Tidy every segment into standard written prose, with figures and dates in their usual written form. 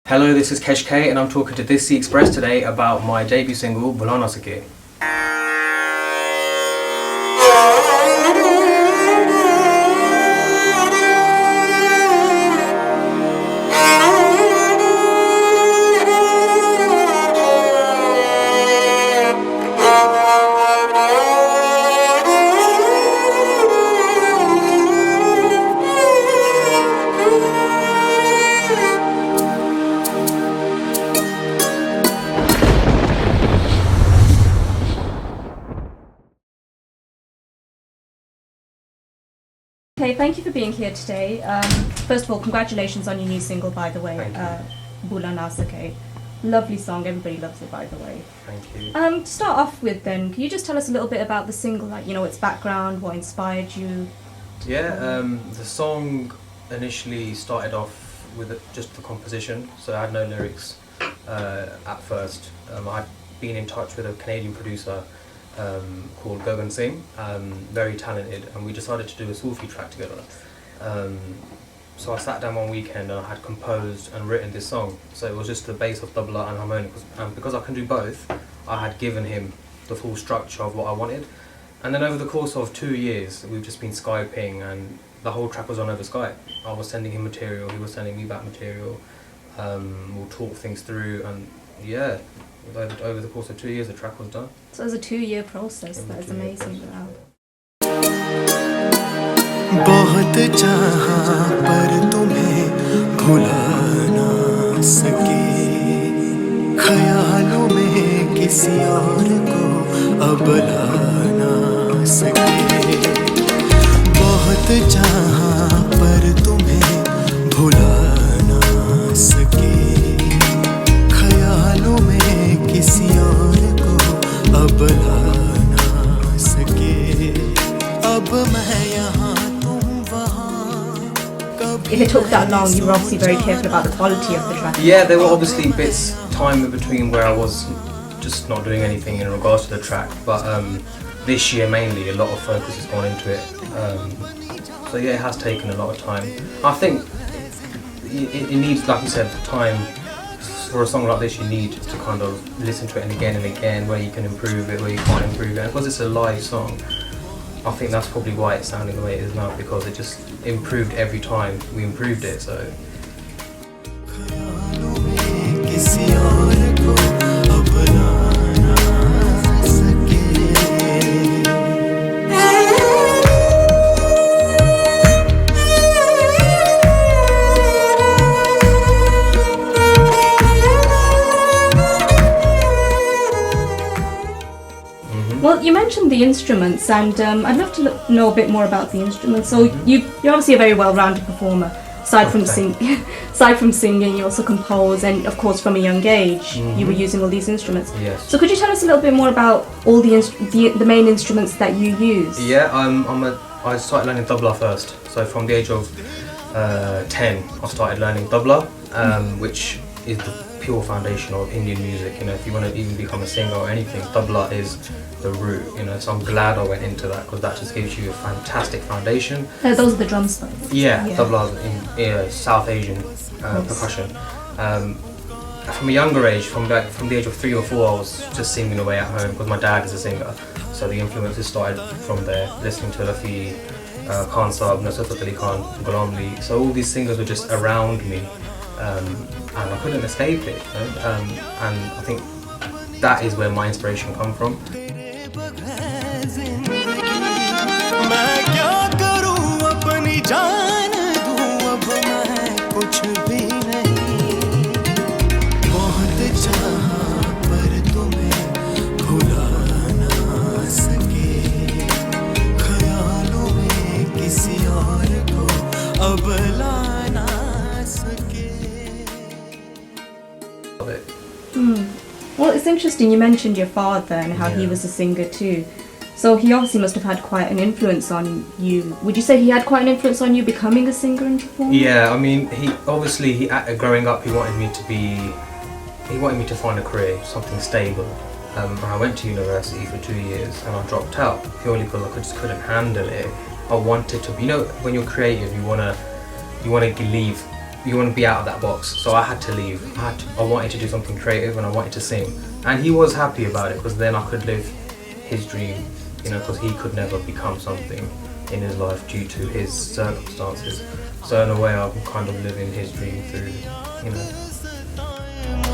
Hello, this is Kesh K and I'm talking to This Sea Express today about my debut single, Bhula Na Sakey. Okay, thank you for being here today. First of all, congratulations on your new single, by the way, Bhula Na Sakey. Lovely song, everybody loves it, by the way. Thank you. To start off with then, can you just tell us a little bit about the single, like, you know, its background, what inspired you? Yeah, the song initially started off with just the composition, so I had no lyrics at first. I'd been in touch with a Canadian producer called Gogan Singh, very talented, and we decided to do a Sufi track together. So I sat down one weekend and I had composed and written this song. So it was just the bass of tabla and harmonicas, and because I can do both, I had given him the full structure of what I wanted. And then over the course of 2 years, we've just been Skyping, and the whole track was on over Skype. I was sending him material, he was sending me back material. We'll talk things through, and yeah, over the course of 2 years, the track was done. So it was a 2-year process. That is amazing. Wow. बहुत चाहा पर तुम्हें भुला ना सके, ख्यालों में किसी और को अब ला ना सके। बहुत चाहा पर तुम्हें भुला ना सके, ख्यालों में किसी और को अब ला ना सके। अब मैं यहाँ If it took that long, you were obviously very careful about the quality of the track. Yeah, there were obviously bits, time in between where I was just not doing anything in regards to the track, but this year mainly a lot of focus has gone into it. So yeah, it has taken a lot of time. I think it needs, like you said, time. For a song like this, you need to kind of listen to it and again, where you can improve it, where you can't improve it. Because it's a live song, I think that's probably why it's sounding the way it is now, because it just improved every time we improved it. So Well, you mentioned the instruments, and I'd love to know a bit more about the instruments. So you're obviously a very well-rounded performer. Aside from singing, you also compose, and of course, from a young age, you were using all these instruments. yes. So could you tell us a little bit more about all the main instruments that you use? Yeah, I started learning tabla first. So from the age of 10, I started learning tabla, which is the pure foundation of Indian music. You know, if you want to even become a singer or anything, tabla is the root. You know, so I'm glad I went into that, because that just gives you a fantastic foundation. Those are the drums, though. Yeah, tabla in South Asian percussion. From a younger age, from the age of 3 or 4, I was just singing away at home because my dad is a singer. So the influences started from there, listening to Rafi, Khan Saab, Nusrat Ali Khan, Ghulam Ali. So all these singers were just around me, and I couldn't escape it. You know? And I think that is where my inspiration comes from. Well, it's interesting you mentioned your father and how he was a singer too. So he obviously must have had quite an influence on you. Would you say he had quite an influence on you becoming a singer and performer? Yeah, I mean, growing up, he wanted me to find a career, something stable. I went to university for 2 years and I dropped out purely because I just couldn't handle it. I wanted to, you know, when you're creative, you wanna leave you want to be out of that box. So I had to leave. I wanted to do something creative and I wanted to sing. And he was happy about it because then I could live his dream, you know, because he could never become something in his life due to his circumstances. So in a way, I'm kind of living his dream through, you know.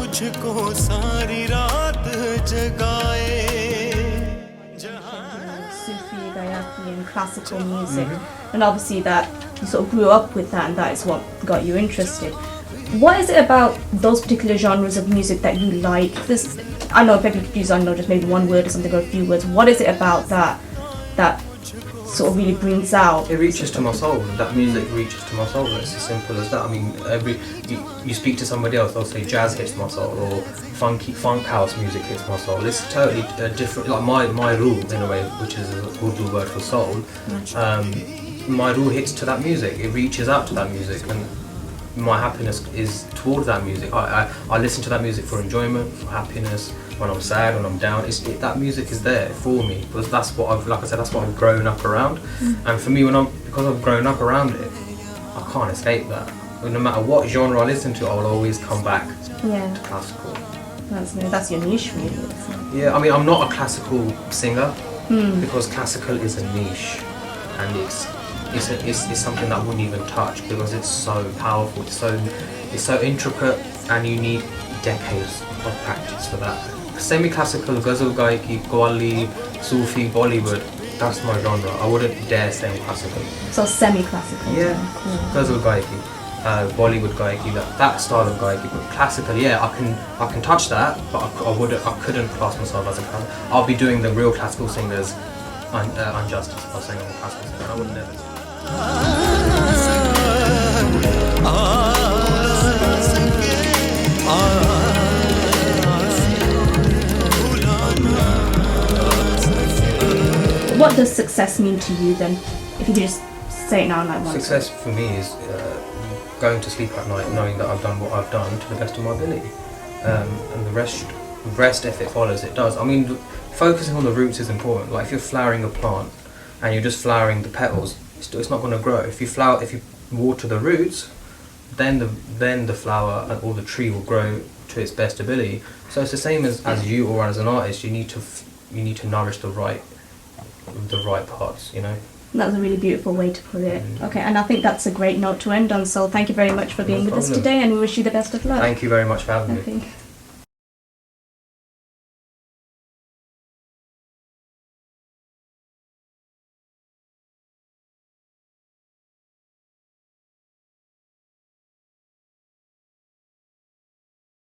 मुझको सारी रात जगाए Sufi, Gayaki and classical music, and obviously that you sort of grew up with that and that is what got you interested. What is it about those particular genres of music that you like? This, I know if you could use, I don't know, just maybe one word or something or a few words. What is it about that sort of really brings out? It reaches to my soul. That music reaches to my soul. It's as simple as that. I mean, you speak to somebody else, they'll say jazz hits my soul or funk house music hits my soul. It's totally different. Like my rule in a way, which is an Urdu word for soul. My rule hits to that music. It reaches out to that music, and my happiness is towards that music. I listen to that music for enjoyment, for happiness. When I'm sad, when I'm down, that music is there for me because that's what like I said, that's what I've grown up around. And for me, because I've grown up around it, I can't escape that. No matter what genre I listen to, I will always come back to classical. That's your niche, really. Isn't it? Yeah, I mean, I'm not a classical singer because classical is a niche, and it's something that I wouldn't even touch because it's so powerful, it's so intricate, and you need decades of practice for that. Semi-classical, ghazal gaiki, Qawwali, Sufi, Bollywood, that's my genre. I wouldn't dare say I'm classical. So semi-classical. Yeah, ghazal gaiki, Bollywood gaiki, that style of gaiki. But classical, yeah, I can touch that, but I couldn't class myself as a classical. I'll be doing the real classical singers injustice by saying I'm a classical singer. I would never. What does success mean to you then? If you could just say it now in like one. Success for me is going to sleep at night knowing that I've done what I've done to the best of my ability, and the rest if it follows, it does. I mean, focusing on the roots is important. Like if you're flowering a plant and you're just flowering the petals, it's not going to grow. If you water the roots, then the flower or the tree will grow to its best ability. So it's the same as you or as an artist. You need to nourish the right parts, you know. That's a really beautiful way to put it. Okay, and I think that's a great note to end on. So thank you very much for being with us today, and we wish you the best of luck. Thank you very much for having me. Okay.